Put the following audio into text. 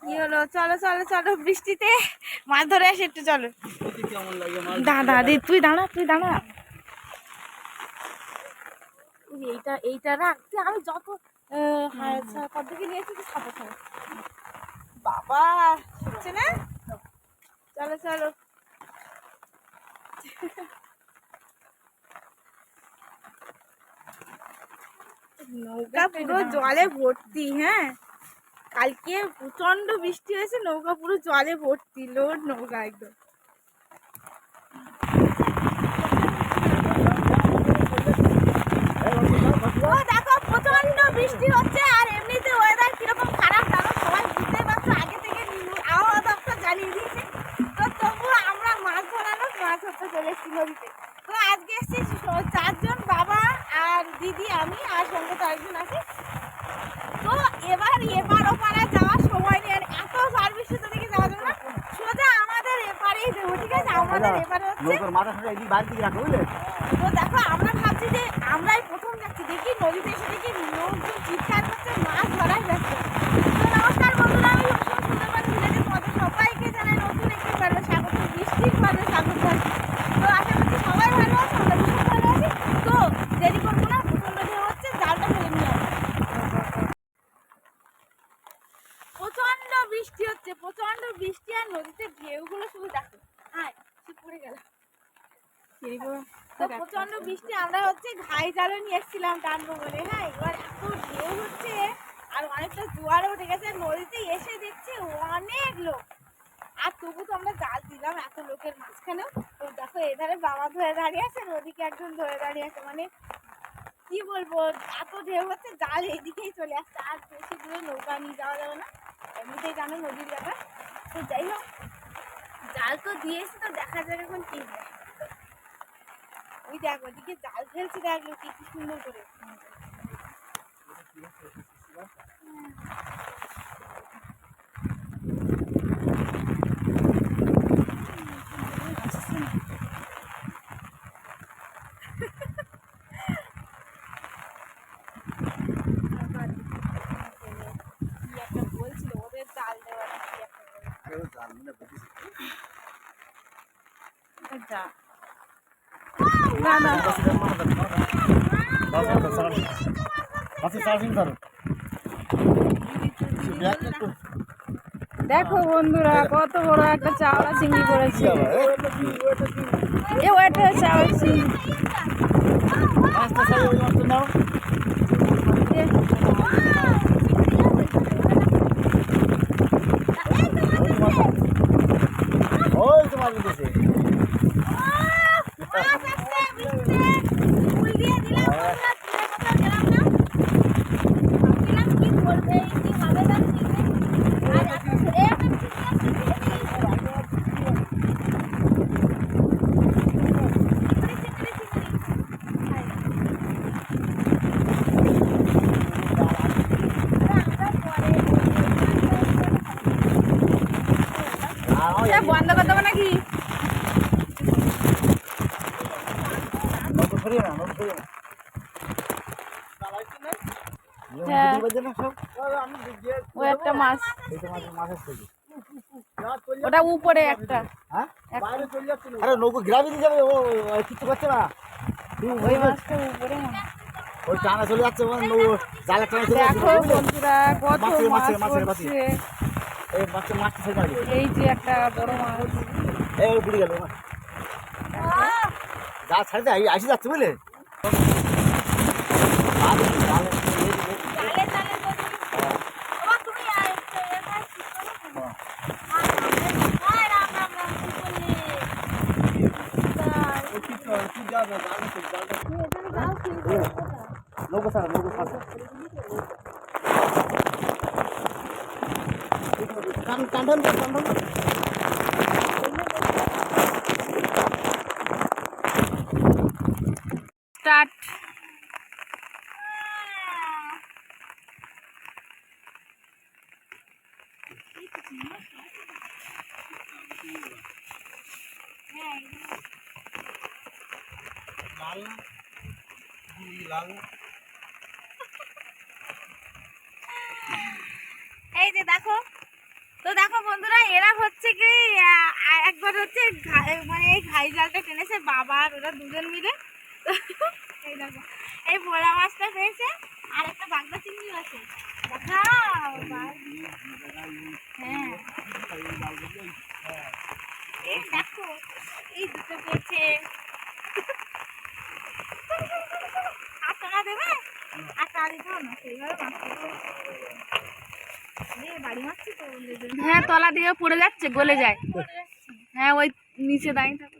কি হলো? চলো চলো চলো, বৃষ্টিতে মাছ ধরে আসে একটু, চলো। দাদা দি তুই দাঁড়া, তুই দাঁড়া। এইটা রাখ, আমি যত পদ্ধতি নিয়েছি সাথে সাথে বাবা হচ্ছে না। চলো চলো, নৌকা পুরো জলে ভর্তি। হ্যাঁ, কালকে প্রচন্ড বৃষ্টি হয়েছে, নৌকা পুরো জলে ভর্তি, লোড নৌকা একদম। দেখো প্রচন্ড বৃষ্টি হচ্ছে, আর এমনিতে ওয়েদার কিরকম খারাপ জানো, সবাই বুঝতে পারছো, আগে থেকে আবহাওয়া দপ্তর জানিয়ে দিয়েছে। তো তবুও আমরা মাছ ধরানো, মাছ ধরতে চলে এসেছি নদীতে। তো আজকে এসেছি 4 জন, বাবা আর দিদি, আমি আর সঙ্গে তো একজন আছে। তো এবার ওপারে যাওয়ার সময় নেই, এত ঝড় বৃষ্টিতে দিকে যাওয়া যাবে না, সোজা আমাদের এপারেই দেবো, ঠিক আছে? আমাদের এপারে হচ্ছে। তো দেখো আমরা ভাবছি যে আমরাই প্রথম যাচ্ছি, দেখি নদীতে এসে দেখি লোকজন চিৎকার করছে, মাছ ধরাই যাচ্ছে। তো নমস্কার বন্ধুরা, আমি সুন্দরবন ভিলেজে তোমাদের সবাইকে জানাই নতুন একটি পর্বে স্বাগত, বৃষ্টির পর্বে স্বাগত। তো আশা করছি সবাই ভালো আছে, আমরা ভীষণ ভালো আছি। তো দেরি করবো না, প্রচন্ড ঢেউ হচ্ছে, জালটা ফেলে নিয়ে আসবো। প্রচন্ড বৃষ্টি হচ্ছে, প্রচন্ড বৃষ্টি, আর নদীতে ঢেউগুলো শুধু দেখো। হ্যাঁ, পড়ে গেল। তো প্রচন্ড বৃষ্টি, আমরা হচ্ছে ঘাই জালও নিয়ে এসেছিলাম টানবো বলে। হ্যাঁ, এবার এত ঢেউ হচ্ছে আর অনেকটা জোয়ারও উঠে গেছে, নদীতে এসে দেখছি অনেক লোক, আর তবু তো আমরা জাল দিলাম এত লোকের মাঝখানেও। তো দেখো এধারে বাবা ধরে দাঁড়িয়ে আছে, নদীকে একজন ধরে দাঁড়িয়ে আছে, মানে কি বলবো, এত ঢেউ হচ্ছে, জাল এদিকেই চলে আসছে, আর বেশি দূরে নৌকা নিয়ে যাওয়া যাবে না, এমনিতেই জানো নদীর ব্যাপার। তো যাই হোক, জাল তো দিয়েছি, তো দেখা যাক এখন কি হয়। ওই দেখ ওদিকে জাল ফেলছি, দেখলো কি সুন্দর করে। বলছিল ওদের জাল দেওয়া যা দেখো বন্ধুরা, কত বড় একটা চাওড়া চিংড়ি পড়েছে। এ ওইটা চাওড়া চিংড়ি। বন্ধ করে দেবো নাকি? ও একটা মাছ, ওটা উপরে একটা। আরে নৌকো গ্রামে নিয়ে যাবে, ও কিছু করছে না, ওই মাছটা উপরে ওই টানা চলে যাচ্ছে, জালে টানা চলে যাচ্ছে। দেখো বন্ধুরা, কত মাছ পড়ছে। এই যে একটা বড় মাছ, এই পুড়ে গেল, যা ছাড়তে আসি যাচ্ছে বুঝলে। নৌকো ছাড়া, নৌকো ছাড়া, কান্ডন কান্ডন স্টার্ট। লাল লাল এই যে দেখো, তো দেখো বন্ধুরা, এরা হচ্ছে কি একবার হচ্ছে মানে এই ঘাই জালটা টেনেছে বাবা আর ওরা দুজন মিলে। তো এই দেখো, এই ভোলা মাছটা পেয়েছে আর একটা বাগদা চিংড়ি আছে। দেখাও হ্যাঁ, এই দেখো এই দুটো পেয়েছে। আর টাকা দেবে? আর টাকা দিতে হবে না, সেইভাবে বাড়ি মারছি তো। হ্যাঁ, তলা দিয়ে পড়ে যাচ্ছে, গলে যায়। হ্যাঁ, ওই নিচে দাঁড়িয়ে থাকে।